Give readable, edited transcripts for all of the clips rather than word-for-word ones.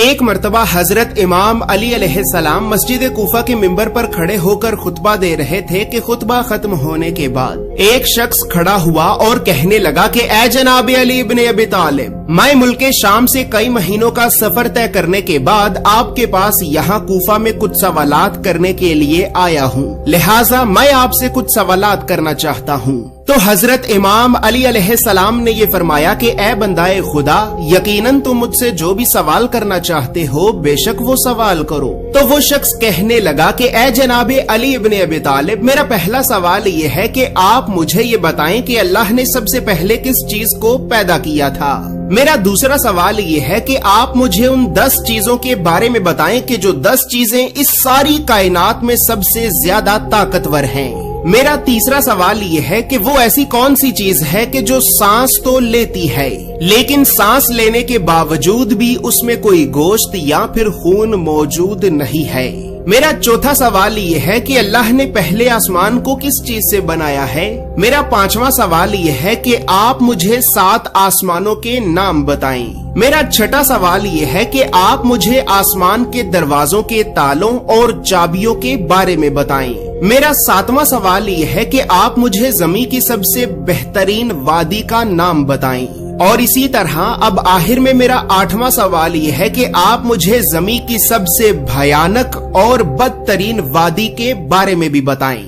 ایک مرتبہ حضرت امام علی علیہ السلام مسجد کوفہ کے منبر پر کھڑے ہو کر خطبہ دے رہے تھے کہ خطبہ ختم ہونے کے بعد ایک شخص کھڑا ہوا اور کہنے لگا کہ اے جناب علی ابن ابی طالب، میں ملک شام سے کئی مہینوں کا سفر طے کرنے کے بعد آپ کے پاس یہاں کوفہ میں کچھ سوالات کرنے کے لیے آیا ہوں، لہٰذا میں آپ سے کچھ سوالات کرنا چاہتا ہوں۔ تو حضرت امام علی علیہ السلام نے یہ فرمایا کہ اے بندہ خدا، یقیناً تم مجھ سے جو بھی سوال کرنا چاہتے ہو بے شک وہ سوال کرو۔ تو وہ شخص کہنے لگا کہ اے جناب علی ابن ابی طالب، میرا پہلا سوال یہ ہے کہ آپ مجھے یہ بتائیں کہ اللہ نے سب سے پہلے کس چیز کو پیدا کیا تھا۔ میرا دوسرا سوال یہ ہے کہ آپ مجھے ان 10 چیزوں کے بارے میں بتائیں کہ جو 10 چیزیں اس ساری کائنات میں سب سے زیادہ طاقتور ہیں۔ میرا تیسرا سوال یہ ہے کہ وہ ایسی کون سی چیز ہے کہ جو سانس تو لیتی ہے لیکن سانس لینے کے باوجود بھی اس میں کوئی گوشت یا پھر خون موجود نہیں ہے۔ میرا چوتھا سوال یہ ہے کہ اللہ نے پہلے آسمان کو کس چیز سے بنایا ہے۔ میرا پانچواں سوال یہ ہے کہ آپ مجھے 7 آسمانوں کے نام بتائیں۔ میرا چھٹا سوال یہ ہے کہ آپ مجھے آسمان کے دروازوں کے تالوں اور چابیوں کے بارے میں بتائیں۔ میرا 7واں سوال یہ ہے کہ آپ مجھے زمین کی سب سے بہترین وادی کا نام بتائیں۔ اور اسی طرح اب آخر میں میرا 8واں سوال یہ ہے کہ آپ مجھے زمین کی سب سے بھیانک اور بدترین وادی کے بارے میں بھی بتائیں۔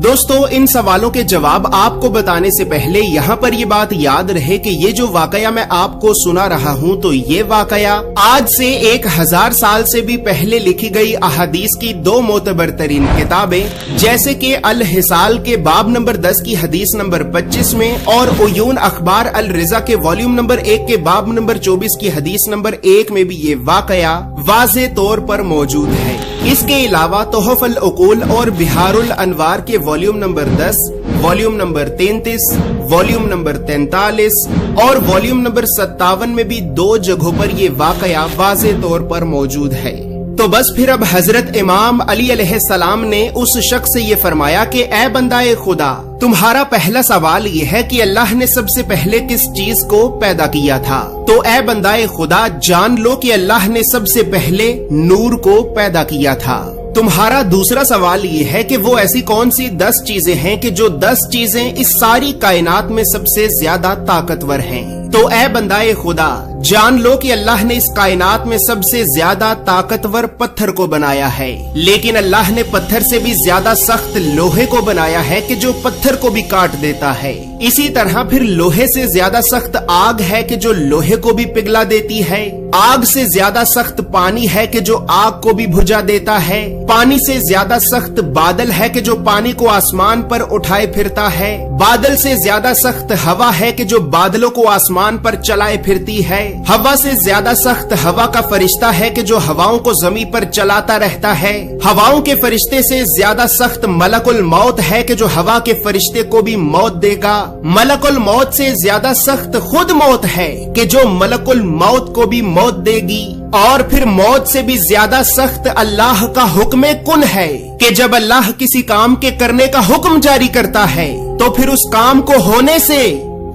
دوستو، ان سوالوں کے جواب آپ کو بتانے سے پہلے یہاں پر یہ بات یاد رہے کہ یہ جو واقعہ میں آپ کو سنا رہا ہوں تو یہ واقعہ آج سے 1000 سال سے بھی پہلے لکھی گئی احادیث کی 2 معتبر ترین کتابیں جیسے کہ الحصال کے باب نمبر 10 کی حدیث نمبر 25 میں اور عیون اخبار الرضا کے والیوم نمبر 1 کے باب نمبر 24 کی حدیث نمبر 1 میں بھی یہ واقعہ واضح طور پر موجود ہے۔ اس کے علاوہ تحف العقول اور بحار الانوار کے volume number 10، volume number 33، volume number 43 اور والیوم نمبر 57 میں بھی 2 جگہوں پر یہ واقعہ واضح طور پر موجود ہے۔ تو بس پھر اب حضرت امام علی علیہ السلام نے اس شخص سے یہ فرمایا کہ اے بندہ خدا، تمہارا پہلا سوال یہ ہے کہ اللہ نے سب سے پہلے کس چیز کو پیدا کیا تھا۔ تو اے بندہ خدا، جان لو کہ اللہ نے سب سے پہلے نور کو پیدا کیا تھا۔ تمہارا دوسرا سوال یہ ہے کہ وہ ایسی کون سی 10 چیزیں ہیں کہ جو 10 چیزیں اس ساری کائنات میں سب سے زیادہ طاقتور ہیں۔ تو اے بندہ خدا، جان لو کہ اللہ نے اس کائنات میں سب سے زیادہ طاقتور پتھر کو بنایا ہے، لیکن اللہ نے پتھر سے بھی زیادہ سخت لوہے کو بنایا ہے کہ جو پتھر کو بھی کاٹ دیتا ہے۔ اسی طرح پھر لوہے سے زیادہ سخت آگ ہے کہ جو لوہے کو بھی پگھلا دیتی ہے۔ آگ سے زیادہ سخت پانی ہے کہ جو آگ کو بھی بھجا دیتا ہے۔ پانی سے زیادہ سخت بادل ہے کہ جو پانی کو آسمان پر اٹھائے پھرتا ہے۔ بادل سے زیادہ سخت ہوا ہے کہ جو بادلوں کو آسمان پر چلائے پھرتی ہے۔ ہوا سے زیادہ سخت ہوا کا فرشتہ ہے کہ جو ہواؤں کو زمین پر چلاتا رہتا ہے۔ ہواؤں کے فرشتے سے زیادہ سخت ملک الموت ہے کہ جو ہوا کے فرشتے کو بھی موت دے گا۔ ملک الموت سے زیادہ سخت خود موت ہے کہ جو ملک الموت کو بھی موت دے گی۔ اور پھر موت سے بھی زیادہ سخت اللہ کا حکم کن ہے کہ جب اللہ کسی کام کے کرنے کا حکم جاری کرتا ہے تو پھر اس کام کو ہونے سے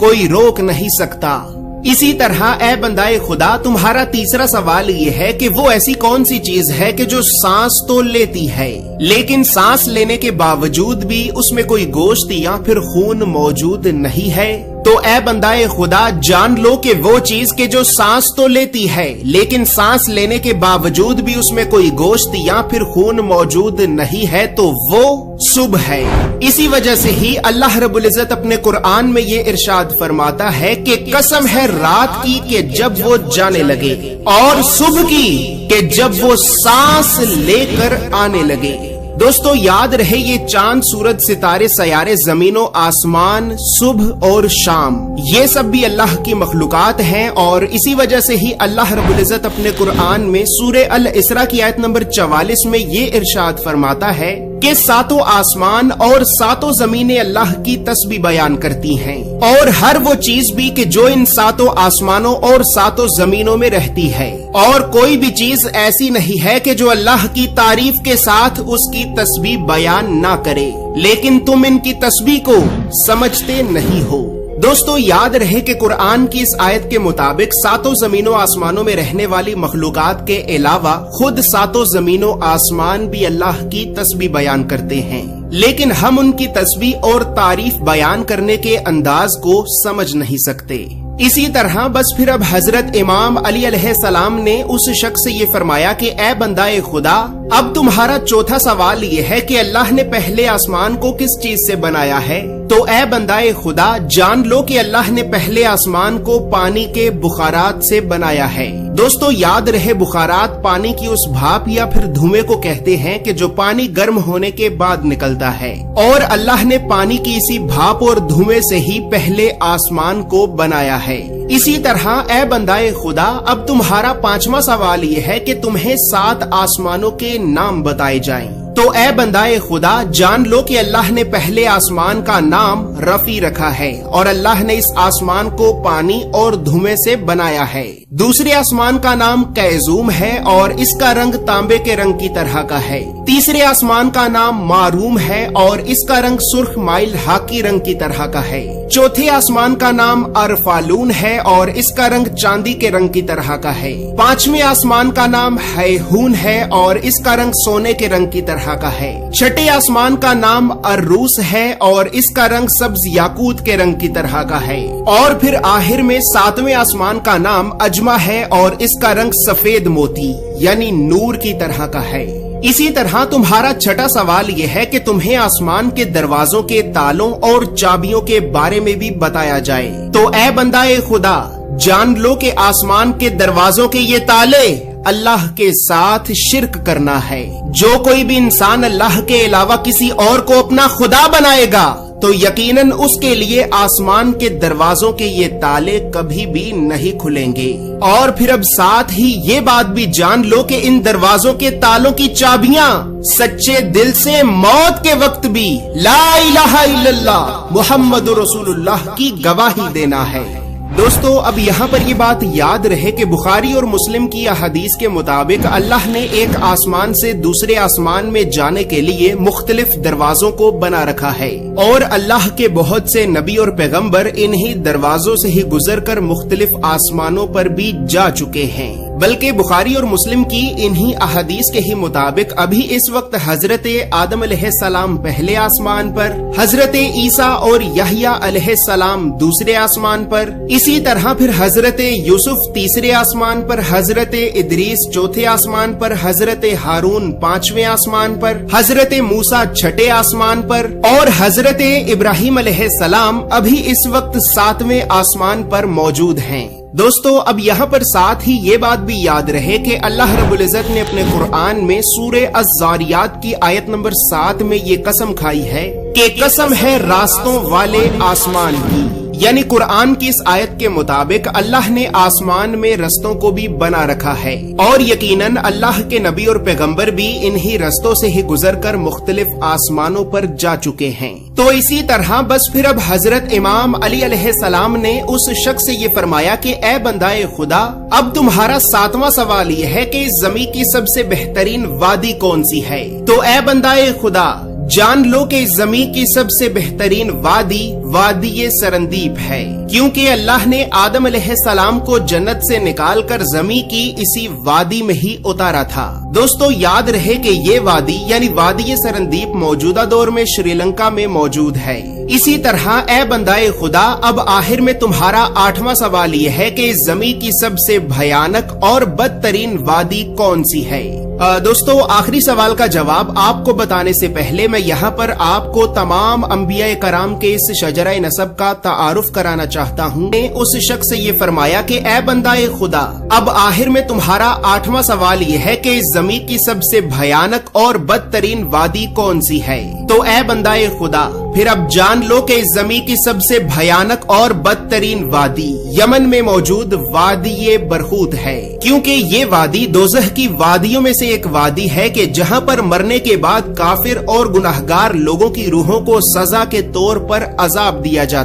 کوئی روک نہیں سکتا۔ اسی طرح اے بندہ خدا، تمہارا تیسرا سوال یہ ہے کہ وہ ایسی کون سی چیز ہے کہ جو سانس تو لیتی ہے لیکن سانس لینے کے باوجود بھی اس میں کوئی گوشت یا پھر خون موجود نہیں ہے۔ تو اے بندہ خدا، جان لو کہ وہ چیز کہ جو سانس تو لیتی ہے لیکن سانس لینے کے باوجود بھی اس میں کوئی گوشت یا پھر خون موجود نہیں ہے تو وہ صبح ہے۔ اسی وجہ سے ہی اللہ رب العزت اپنے قرآن میں یہ ارشاد فرماتا ہے کہ قسم ہے رات کی کہ جب وہ جانے لگے اور صبح کی کہ جب وہ سانس لے کر آنے لگے۔ دوستو یاد رہے یہ چاند، سورج، ستارے، سیارے، زمین و آسمان، صبح اور شام، یہ سب بھی اللہ کی مخلوقات ہیں اور اسی وجہ سے ہی اللہ رب العزت اپنے قرآن میں سورہ الاسراء کی آیت نمبر 44 میں یہ ارشاد فرماتا ہے کہ 7 آسمان اور 7 زمینیں اللہ کی تسبیح بیان کرتی ہیں اور ہر وہ چیز بھی کہ جو ان 7 آسمانوں اور 7 زمینوں میں رہتی ہے، اور کوئی بھی چیز ایسی نہیں ہے کہ جو اللہ کی تعریف کے ساتھ اس کی تسبیح بیان نہ کرے، لیکن تم ان کی تسبیح کو سمجھتے نہیں ہو۔ دوستو یاد رہے کہ قرآن کی اس آیت کے مطابق ساتوں زمینوں آسمانوں میں رہنے والی مخلوقات کے علاوہ خود ساتوں زمینوں آسمان بھی اللہ کی تسبیح بیان کرتے ہیں، لیکن ہم ان کی تسبیح اور تعریف بیان کرنے کے انداز کو سمجھ نہیں سکتے۔ اسی طرح بس پھر اب حضرت امام علی علیہ السلام نے اس شخص سے یہ فرمایا کہ اے بندہ خدا، اب تمہارا چوتھا سوال یہ ہے کہ اللہ نے پہلے آسمان کو کس چیز سے بنایا ہے؟ تو اے بندہ خدا جان لو کہ اللہ نے پہلے آسمان کو پانی کے بخارات سے بنایا ہے۔ دوستو یاد رہے بخارات پانی کی اس بھاپ یا پھر دھوئیں کو کہتے ہیں کہ جو پانی گرم ہونے کے بعد نکلتا ہے، اور اللہ نے پانی کی اسی بھاپ اور دھوئیں سے ہی پہلے آسمان کو بنایا ہے۔ اسی طرح اے بندہ خدا اب تمہارا پانچواں سوال یہ ہے کہ تمہیں 7 آسمانوں کے نام بتائے جائیں۔ تو اے بندہ خدا جان لو کہ اللہ نے پہلے آسمان کا نام رفیع رکھا ہے، اور اللہ نے اس آسمان کو پانی اور دھوئیں سے بنایا ہے۔ دوسرے آسمان کا نام قیزوم ہے اور اس کا رنگ تانبے کے رنگ کی طرح کا ہے۔ تیسرے آسمان کا نام معروم ہے اور اس کا رنگ سرخ مائل ہاکی رنگ کی طرح کا ہے۔ چوتھے آسمان کا نام ارفالون ہے اور اس کا رنگ چاندی کے رنگ کی طرح کا ہے۔ پانچویں آسمان کا نام ہیہون ہے اور اس کا رنگ سونے کے رنگ کی طرح کا ہے۔ چھٹے آسمان کا نام اروس ہے اور اس کا رنگ سبز یاقوت کے رنگ کی طرح کا ہے۔ اور پھر آخر میں 7ویں آسمان کا نام اجمہ ہے اور اس کا رنگ سفید موتی یعنی نور کی طرح کا ہے۔ اسی طرح تمہارا چھٹا سوال یہ ہے کہ تمہیں آسمان کے دروازوں کے تالوں اور چابیوں کے بارے میں بھی بتایا جائے۔ تو اے بندہ خدا جان لو کہ آسمان کے دروازوں کے یہ تالے اللہ کے ساتھ شرک کرنا ہے۔ جو کوئی بھی انسان اللہ کے علاوہ کسی اور کو اپنا خدا بنائے گا تو یقیناً اس کے لیے آسمان کے دروازوں کے یہ تالے کبھی بھی نہیں کھلیں گے۔ اور پھر اب ساتھ ہی یہ بات بھی جان لو کہ ان دروازوں کے تالوں کی چابیاں سچے دل سے موت کے وقت بھی لا الہ الا اللہ محمد رسول اللہ کی گواہی دینا ہے۔ دوستو اب یہاں پر یہ بات یاد رہے کہ بخاری اور مسلم کی احادیث کے مطابق اللہ نے ایک آسمان سے دوسرے آسمان میں جانے کے لیے مختلف دروازوں کو بنا رکھا ہے، اور اللہ کے بہت سے نبی اور پیغمبر انہی دروازوں سے ہی گزر کر مختلف آسمانوں پر بھی جا چکے ہیں۔ بلکہ بخاری اور مسلم کی انہی احادیث کے ہی مطابق ابھی اس وقت حضرت آدم علیہ السلام پہلے آسمان پر، حضرت عیسیٰ اور یحییٰ علیہ السلام دوسرے آسمان پر، اسی طرح پھر حضرت یوسف تیسرے آسمان پر، حضرت ادریس چوتھے آسمان پر، حضرت ہارون 5ویں آسمان پر، حضرت موسیٰ 6 آسمان پر، اور حضرت ابراہیم علیہ السلام ابھی اس وقت 7ویں آسمان پر موجود ہیں۔ دوستو اب یہاں پر ساتھ ہی یہ بات بھی یاد رہے کہ اللہ رب العزت نے اپنے قرآن میں سورہ الذاریات کی آیت نمبر 7 میں یہ قسم کھائی ہے کہ قسم ہے راستوں والے آسمان کی، یعنی قرآن کی اس آیت کے مطابق اللہ نے آسمان میں رستوں کو بھی بنا رکھا ہے، اور یقیناً اللہ کے نبی اور پیغمبر بھی انہی رستوں سے ہی گزر کر مختلف آسمانوں پر جا چکے ہیں۔ تو اسی طرح بس پھر اب حضرت امام علی علیہ السلام نے اس شخص سے یہ فرمایا کہ اے بندہ خدا اب تمہارا 7واں سوال یہ ہے کہ اس زمین کی سب سے بہترین وادی کون سی ہے؟ تو اے بندہ خدا جان لو کہ اس زمین کی سب سے بہترین وادی سرندیب ہے، کیونکہ اللہ نے آدم علیہ السلام کو جنت سے نکال کر زمین کی اسی وادی میں ہی اتارا تھا۔ دوستو یاد رہے کہ یہ وادی یعنی وادی سرندیب موجودہ دور میں شری لنکا میں موجود ہے۔ اسی طرح اے بندہ خدا اب آخر میں تمہارا 8واں سوال یہ ہے کہ اس زمین کی سب سے بھیانک اور بدترین وادی کون سی ہے؟ دوستو آخری سوال کا جواب آپ کو بتانے سے پہلے میں یہاں پر آپ کو تمام انبیاء کرام کے اس شجرہ نسب کا تعارف کرانا چاہتا ہوں۔ اس شخص سے یہ فرمایا کہ اے بندہ خدا اب آخر میں تمہارا 8واں سوال یہ ہے کہ اس زمین کی سب سے بھیانک اور بدترین وادی کون سی ہے؟ تو اے بندہ خدا پھر اب جان لو کہ اس زمین کی سب سے بھیانک اور بدترین وادی یمن میں موجود وادی برہوت ہے، کیونکہ یہ وادی دوزخ کی وادیوں میں سے ایک وادی ہے کہ جہاں پر مرنے کے بعد کافر اور گناہگار لوگوں کی روحوں کو سزا کے طور پر عذاب دیا جاتا ہے۔